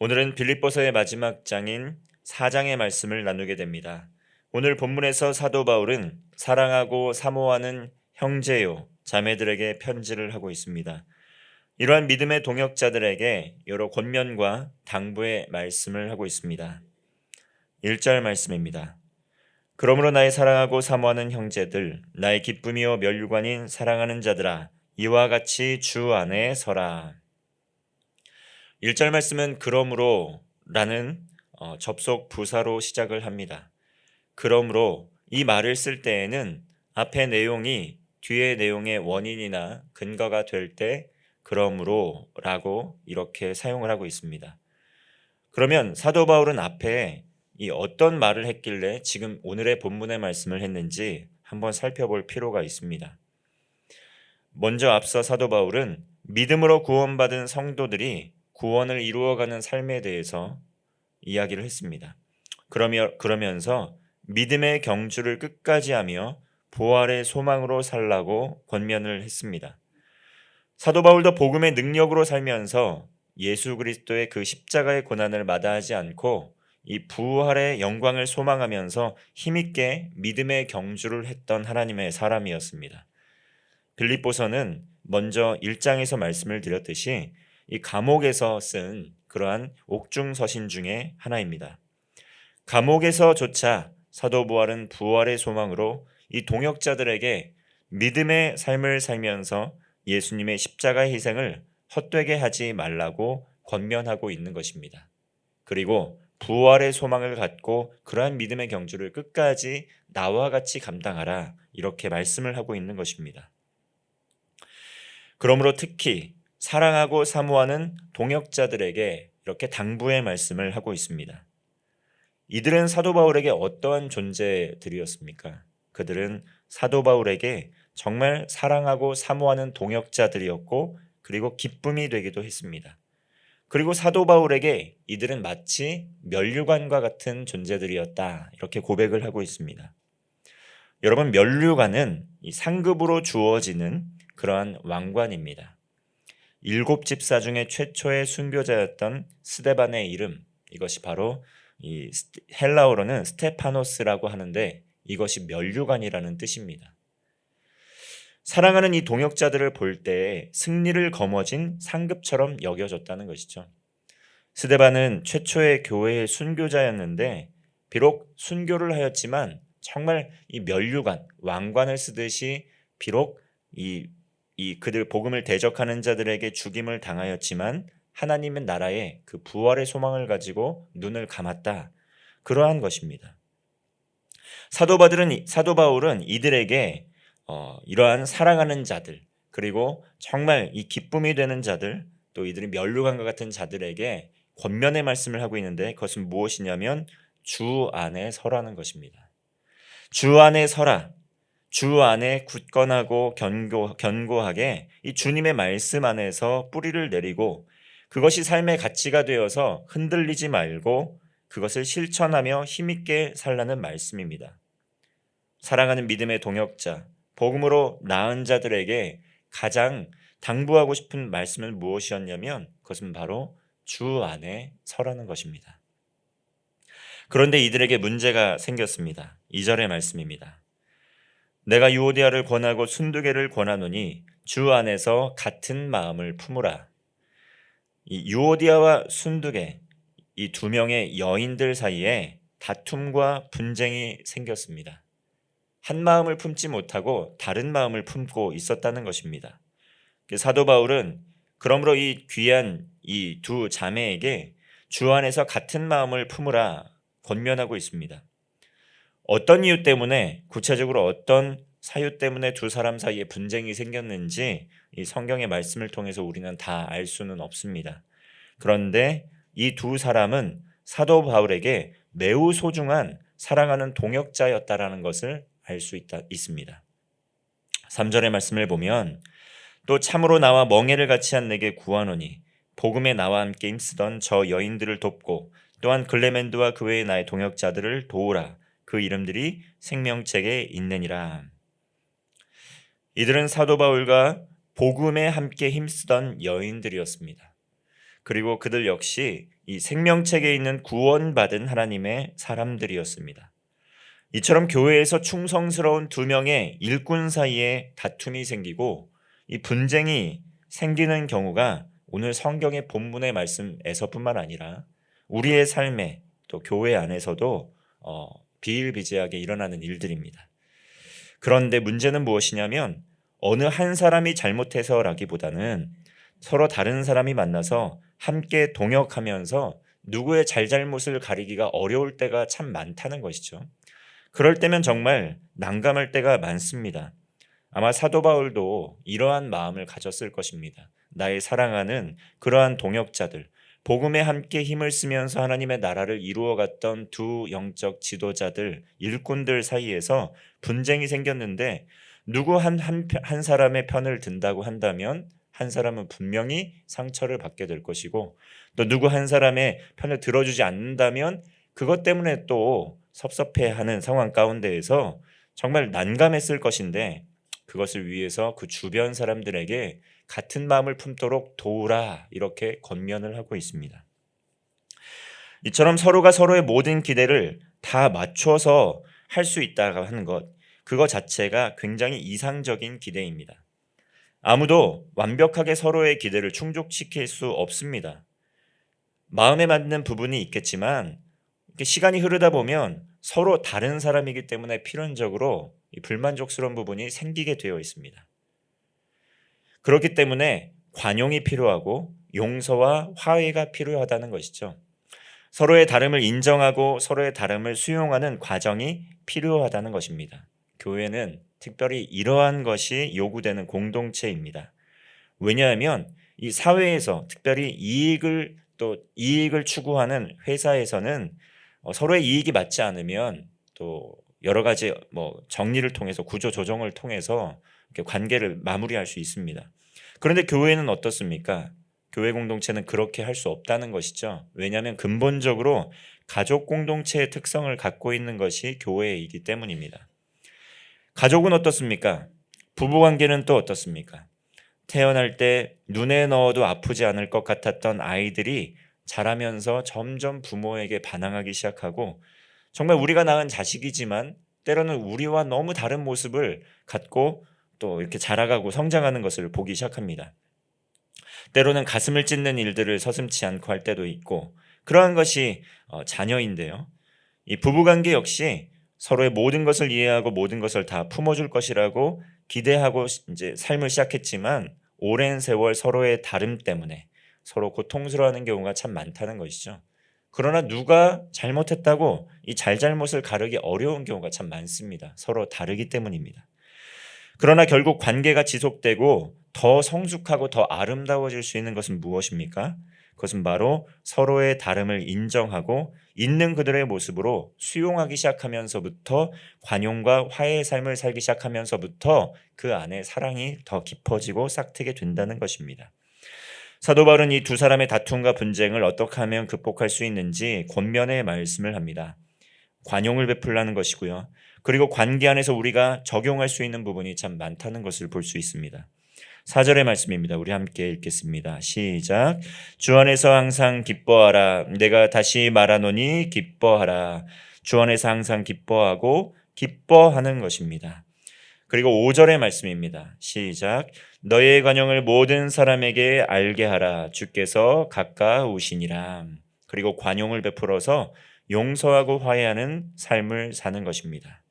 오늘은 빌립보서의 마지막 장인 4장의 말씀을 나누게 됩니다. 오늘 본문에서 사도 바울은 사랑하고 사모하는 형제요, 자매들에게 편지를 하고 있습니다. 이러한 믿음의 동역자들에게 여러 권면과 당부의 말씀을 하고 있습니다. 1절 말씀입니다. 그러므로 나의 사랑하고 사모하는 형제들, 나의 기쁨이요 면류관인 사랑하는 자들아, 이와 같이 주 안에 서라. 1절 말씀은 그러므로 라는 접속 부사로 시작을 합니다. 그러므로 이 말을 쓸 때에는 앞의 내용이 뒤의 내용의 원인이나 근거가 될 때 그러므로 라고 이렇게 사용을 하고 있습니다. 그러면 사도 바울은 앞에 이 어떤 말을 했길래 지금 오늘의 본문의 말씀을 했는지 한번 살펴볼 필요가 있습니다. 먼저 앞서 사도 바울은 믿음으로 구원받은 성도들이 구원을 이루어가는 삶에 대해서 이야기를 했습니다. 그러면서 믿음의 경주를 끝까지 하며 부활의 소망으로 살라고 권면을 했습니다. 사도 바울도 복음의 능력으로 살면서 예수 그리스도의 그 십자가의 고난을 마다하지 않고 이 부활의 영광을 소망하면서 힘있게 믿음의 경주를 했던 하나님의 사람이었습니다. 빌립보서는 먼저 1장에서 말씀을 드렸듯이 이 감옥에서 쓴 그러한 옥중서신 중에 하나입니다. 감옥에서조차 사도 바울은 부활의 소망으로 이 동역자들에게 믿음의 삶을 살면서 예수님의 십자가의 희생을 헛되게 하지 말라고 권면하고 있는 것입니다. 그리고 부활의 소망을 갖고 그러한 믿음의 경주를 끝까지 나와 같이 감당하라 이렇게 말씀을 하고 있는 것입니다. 그러므로 특히 사랑하고 사모하는 동역자들에게 이렇게 당부의 말씀을 하고 있습니다. 이들은 사도 바울에게 어떠한 존재들이었습니까? 그들은 사도 바울에게 정말 사랑하고 사모하는 동역자들이었고 그리고 기쁨이 되기도 했습니다. 그리고 사도 바울에게 이들은 마치 면류관과 같은 존재들이었다 이렇게 고백을 하고 있습니다. 여러분, 면류관은 이 상급으로 주어지는 그러한 왕관입니다. 7집사 중에 최초의 순교자였던 스데반의 이름, 이것이 바로 이 헬라어로는 스테파노스라고 하는데 이것이 면류관이라는 뜻입니다. 사랑하는 이 동역자들을 볼 때 승리를 거머쥔 상급처럼 여겨졌다는 것이죠. 스데반은 최초의 교회의 순교자였는데 비록 순교를 하였지만 정말 이 면류관, 왕관을 쓰듯이 비록 그들 복음을 대적하는 자들에게 죽임을 당하였지만 하나님의 나라의 그 부활의 소망을 가지고 눈을 감았다. 그러한 것입니다. 사도 바울은 이들에게 이러한 사랑하는 자들 그리고 정말 이 기쁨이 되는 자들 또 이들이 면류관과 같은 자들에게 권면의 말씀을 하고 있는데 그것은 무엇이냐면 주 안에 서라는 것입니다. 주 안에 서라. 주 안에 굳건하고 견고하게 이 주님의 말씀 안에서 뿌리를 내리고 그것이 삶의 가치가 되어서 흔들리지 말고 그것을 실천하며 힘있게 살라는 말씀입니다. 사랑하는 믿음의 동역자, 복음으로 나은 자들에게 가장 당부하고 싶은 말씀은 무엇이었냐면 그것은 바로 주 안에 서라는 것입니다. 그런데 이들에게 문제가 생겼습니다. 2절의 말씀입니다. 내가 유오디아를 권하고 순두개를 권하노니 주 안에서 같은 마음을 품으라. 이 유오디아와 순두개, 이 두 명의 여인들 사이에 다툼과 분쟁이 생겼습니다. 한 마음을 품지 못하고 다른 마음을 품고 있었다는 것입니다. 사도 바울은 그러므로 이 귀한 이 두 자매에게 주 안에서 같은 마음을 품으라 권면하고 있습니다. 어떤 이유 때문에 구체적으로 어떤 사유 때문에 두 사람 사이에 분쟁이 생겼는지 이 성경의 말씀을 통해서 우리는 다 알 수는 없습니다. 그런데 이 두 사람은 사도 바울에게 매우 소중한 사랑하는 동역자였다라는 것을 알 수 있습니다. 3절의 말씀을 보면 또 참으로 나와 멍에를 같이 한 내게 구하노니 복음에 나와 함께 힘쓰던 저 여인들을 돕고 또한 글레멘드와 그 외의 나의 동역자들을 도우라. 그 이름들이 생명책에 있느니라. 이들은 사도 바울과 복음에 함께 힘쓰던 여인들이었습니다. 그리고 그들 역시 이 생명책에 있는 구원받은 하나님의 사람들이었습니다. 이처럼 교회에서 충성스러운 두 명의 일꾼 사이에 다툼이 생기고 이 분쟁이 생기는 경우가 오늘 성경의 본문의 말씀에서뿐만 아니라 우리의 삶에 또 교회 안에서도 비일비재하게 일어나는 일들입니다. 그런데 문제는 무엇이냐면 어느 한 사람이 잘못해서라기보다는 서로 다른 사람이 만나서 함께 동역하면서 누구의 잘잘못을 가리기가 어려울 때가 참 많다는 것이죠. 그럴 때면 정말 난감할 때가 많습니다. 아마 사도 바울도 이러한 마음을 가졌을 것입니다. 나의 사랑하는 그러한 동역자들, 복음에 함께 힘을 쓰면서 하나님의 나라를 이루어갔던 두 영적 지도자들, 일꾼들 사이에서 분쟁이 생겼는데 누구 한 사람의 편을 든다고 한다면 한 사람은 분명히 상처를 받게 될 것이고 또 누구 한 사람의 편을 들어주지 않는다면 그것 때문에 또 섭섭해하는 상황 가운데에서 정말 난감했을 것인데 그것을 위해서 그 주변 사람들에게 같은 마음을 품도록 도우라 이렇게 권면을 하고 있습니다. 이처럼 서로가 서로의 모든 기대를 다 맞춰서 할 수 있다고 하는 것, 그거 자체가 굉장히 이상적인 기대입니다. 아무도 완벽하게 서로의 기대를 충족시킬 수 없습니다. 마음에 맞는 부분이 있겠지만 시간이 흐르다 보면 서로 다른 사람이기 때문에 필연적으로 불만족스러운 부분이 생기게 되어 있습니다. 그렇기 때문에 관용이 필요하고 용서와 화해가 필요하다는 것이죠. 서로의 다름을 인정하고 서로의 다름을 수용하는 과정이 필요하다는 것입니다. 교회는 특별히 이러한 것이 요구되는 공동체입니다. 왜냐하면 이 사회에서 특별히 이익을 추구하는 회사에서는 서로의 이익이 맞지 않으면 또 여러 가지 정리를 통해서 구조 조정을 통해서 이렇게 관계를 마무리할 수 있습니다. 그런데 교회는 어떻습니까? 교회 공동체는 그렇게 할 수 없다는 것이죠. 왜냐하면 근본적으로 가족 공동체의 특성을 갖고 있는 것이 교회이기 때문입니다. 가족은 어떻습니까? 부부관계는 또 어떻습니까? 태어날 때 눈에 넣어도 아프지 않을 것 같았던 아이들이 자라면서 점점 부모에게 반항하기 시작하고 정말 우리가 낳은 자식이지만 때로는 우리와 너무 다른 모습을 갖고 또 이렇게 자라가고 성장하는 것을 보기 시작합니다. 때로는 가슴을 찢는 일들을 서슴지 않고 할 때도 있고 그러한 것이 자녀인데요. 이 부부관계 역시 서로의 모든 것을 이해하고 모든 것을 다 품어줄 것이라고 기대하고 이제 삶을 시작했지만 오랜 세월 서로의 다름 때문에 서로 고통스러워하는 경우가 참 많다는 것이죠. 그러나 누가 잘못했다고 이 잘잘못을 가르기 어려운 경우가 참 많습니다. 서로 다르기 때문입니다. 그러나 결국 관계가 지속되고 더 성숙하고 더 아름다워질 수 있는 것은 무엇입니까? 그것은 바로 서로의 다름을 인정하고 있는 그들의 모습으로 수용하기 시작하면서부터 관용과 화해의 삶을 살기 시작하면서부터 그 안에 사랑이 더 깊어지고 싹트게 된다는 것입니다. 사도 바울은 이 두 사람의 다툼과 분쟁을 어떻게 하면 극복할 수 있는지 권면의 말씀을 합니다. 관용을 베풀라는 것이고요. 그리고 관계 안에서 우리가 적용할 수 있는 부분이 참 많다는 것을 볼 수 있습니다. 4절의 말씀입니다. 우리 함께 읽겠습니다. 시작. 주 안에서 항상 기뻐하라. 내가 다시 말하노니 기뻐하라. 주 안에서 항상 기뻐하고 기뻐하는 것입니다. 그리고 5절의 말씀입니다. 시작. 너의 관용을 모든 사람에게 알게 하라. 주께서 가까우시니라. 그리고 관용을 베풀어서 용서하고 화해하는 삶을 사는 것입니다.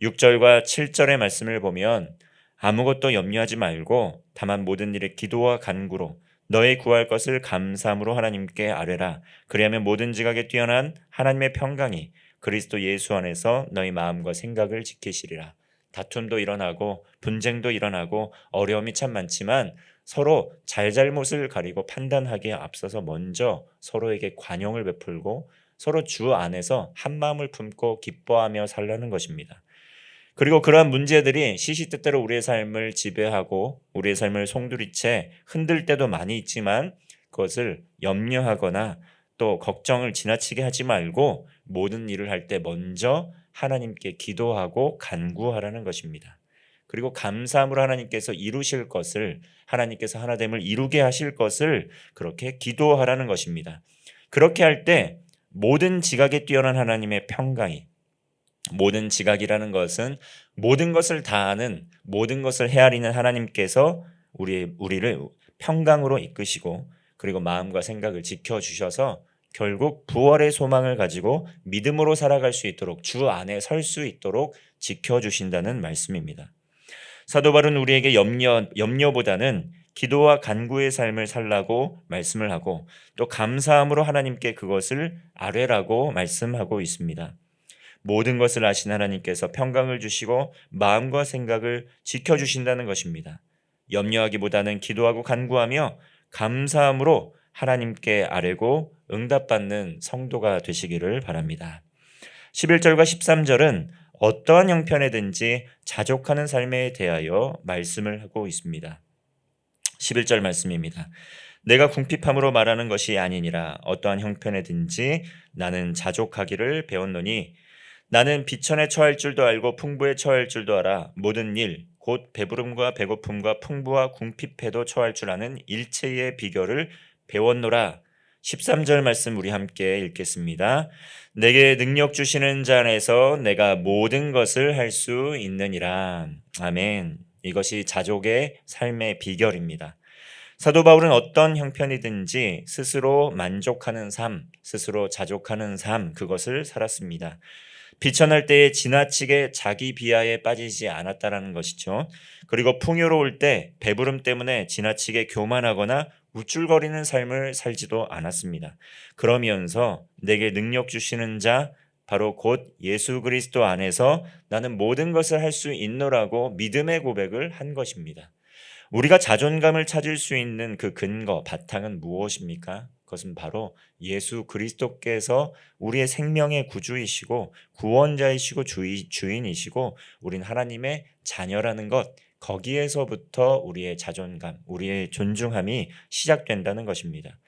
6절과 7절의 말씀을 보면 아무것도 염려하지 말고 다만 모든 일에 기도와 간구로 너의 구할 것을 감사함으로 하나님께 아뢰라. 그리하면 모든 지각에 뛰어난 하나님의 평강이 그리스도 예수 안에서 너희 마음과 생각을 지키시리라. 다툼도 일어나고 분쟁도 일어나고 어려움이 참 많지만 서로 잘잘못을 가리고 판단하기에 앞서서 먼저 서로에게 관용을 베풀고 서로 주 안에서 한 마음을 품고 기뻐하며 살라는 것입니다. 그리고 그러한 문제들이 시시때때로 우리의 삶을 지배하고 우리의 삶을 송두리째 흔들 때도 많이 있지만 그것을 염려하거나 또 걱정을 지나치게 하지 말고 모든 일을 할 때 먼저 하나님께 기도하고 간구하라는 것입니다. 그리고 감사함으로 하나님께서 이루실 것을 하나님께서 하나됨을 이루게 하실 것을 그렇게 기도하라는 것입니다. 그렇게 할 때 모든 지각에 뛰어난 하나님의 평강이, 모든 지각이라는 것은 모든 것을 다 아는, 모든 것을 헤아리는 하나님께서 우리를 평강으로 이끄시고, 그리고 마음과 생각을 지켜주셔서 결국 부활의 소망을 가지고 믿음으로 살아갈 수 있도록, 주 안에 설 수 있도록 지켜주신다는 말씀입니다. 사도 바울은 우리에게 염려보다는 기도와 간구의 삶을 살라고 말씀을 하고, 또 감사함으로 하나님께 그것을 아뢰라고 말씀하고 있습니다. 모든 것을 아신 하나님께서 평강을 주시고 마음과 생각을 지켜주신다는 것입니다. 염려하기보다는 기도하고 간구하며 감사함으로 하나님께 아뢰고 응답받는 성도가 되시기를 바랍니다. 11절과 13절은 어떠한 형편에든지 자족하는 삶에 대하여 말씀을 하고 있습니다. 11절 말씀입니다. 내가 궁핍함으로 말하는 것이 아니니라. 어떠한 형편에든지 나는 자족하기를 배웠노니 나는 비천에 처할 줄도 알고 풍부에 처할 줄도 알아. 모든 일 곧 배부름과 배고픔과 풍부와 궁핍에도 처할 줄 아는 일체의 비결을 배웠노라. 13절 말씀 우리 함께 읽겠습니다. 내게 능력 주시는 자 안에서 내가 모든 것을 할 수 있느니라. 아멘. 이것이 자족의 삶의 비결입니다. 사도 바울은 어떤 형편이든지 스스로 만족하는 삶, 스스로 자족하는 삶, 그것을 살았습니다. 비천할 때에 지나치게 자기 비하에 빠지지 않았다라는 것이죠. 그리고 풍요로울 때 배부름 때문에 지나치게 교만하거나 우쭐거리는 삶을 살지도 않았습니다. 그러면서 내게 능력 주시는 자, 바로 곧 예수 그리스도 안에서 나는 모든 것을 할 수 있노라고 믿음의 고백을 한 것입니다. 우리가 자존감을 찾을 수 있는 그 근거, 바탕은 무엇입니까? 그것은 바로 예수 그리스도께서 우리의 생명의 구주이시고 구원자이시고 주인이시고 우린 하나님의 자녀라는 것, 거기에서부터 우리의 자존감, 우리의 존중함이 시작된다는 것입니다.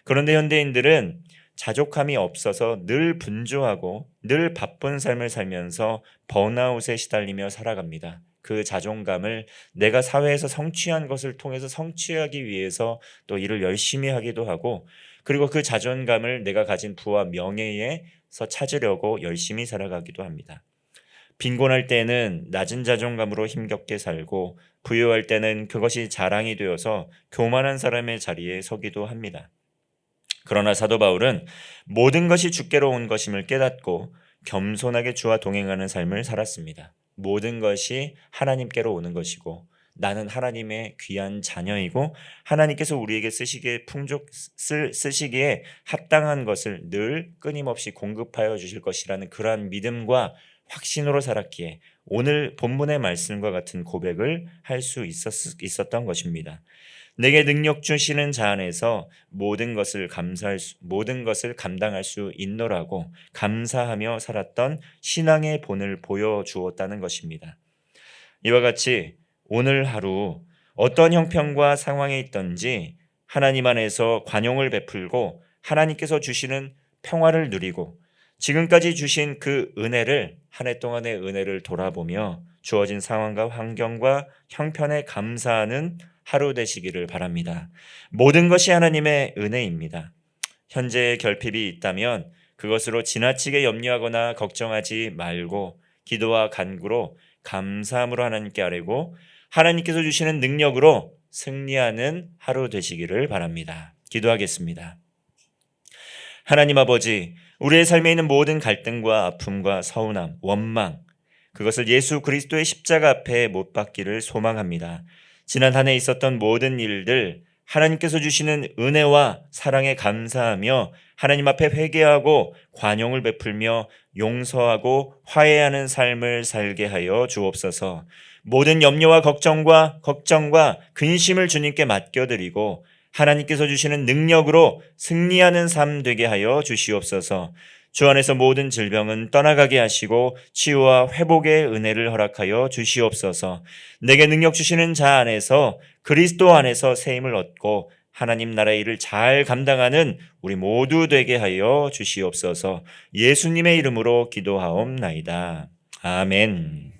그런데 현대인들은 자족함이 없어서 늘 분주하고 늘 바쁜 삶을 살면서 번아웃에 시달리며 살아갑니다. 그 자존감을 내가 사회에서 성취한 것을 통해서 성취하기 위해서 또 일을 열심히 하기도 하고, 그리고 그 자존감을 내가 가진 부와 명예에서 찾으려고 열심히 살아가기도 합니다. 빈곤할 때는 낮은 자존감으로 힘겹게 살고, 부유할 때는 그것이 자랑이 되어서 교만한 사람의 자리에 서기도 합니다. 그러나 사도 바울은 모든 것이 주께로 온 것임을 깨닫고 겸손하게 주와 동행하는 삶을 살았습니다. 모든 것이 하나님께로 오는 것이고 나는 하나님의 귀한 자녀이고 하나님께서 우리에게 쓰시기에 합당한 것을 늘 끊임없이 공급하여 주실 것이라는 그러한 믿음과 확신으로 살았기에 오늘 본문의 말씀과 같은 고백을 할 수 있었던 것입니다. 내게 능력 주시는 자 안에서 모든 것을 감당할 수 있노라고 감사하며 살았던 신앙의 본을 보여주었다는 것입니다. 이와 같이 오늘 하루 어떤 형편과 상황에 있든지 하나님 안에서 관용을 베풀고 하나님께서 주시는 평화를 누리고 지금까지 주신 그 은혜를, 한 해 동안의 은혜를 돌아보며 주어진 상황과 환경과 형편에 감사하는 하루 되시기를 바랍니다. 모든 것이 하나님의 은혜입니다. 현재의 결핍이 있다면 그것으로 지나치게 염려하거나 걱정하지 말고 기도와 간구로 감사함으로 하나님께 아뢰고 하나님께서 주시는 능력으로 승리하는 하루 되시기를 바랍니다. 기도하겠습니다. 하나님 아버지, 우리의 삶에 있는 모든 갈등과 아픔과 서운함, 원망, 그것을 예수 그리스도의 십자가 앞에 못 박기를 소망합니다. 지난 한 해 있었던 모든 일들 하나님께서 주시는 은혜와 사랑에 감사하며 하나님 앞에 회개하고 관용을 베풀며 용서하고 화해하는 삶을 살게 하여 주옵소서. 모든 염려와 걱정과 근심을 주님께 맡겨드리고 하나님께서 주시는 능력으로 승리하는 삶 되게 하여 주시옵소서. 주 안에서 모든 질병은 떠나가게 하시고 치유와 회복의 은혜를 허락하여 주시옵소서. 내게 능력 주시는 자 안에서 그리스도 안에서 새 힘을 얻고 하나님 나라의 일을 잘 감당하는 우리 모두 되게 하여 주시옵소서. 예수님의 이름으로 기도하옵나이다. 아멘.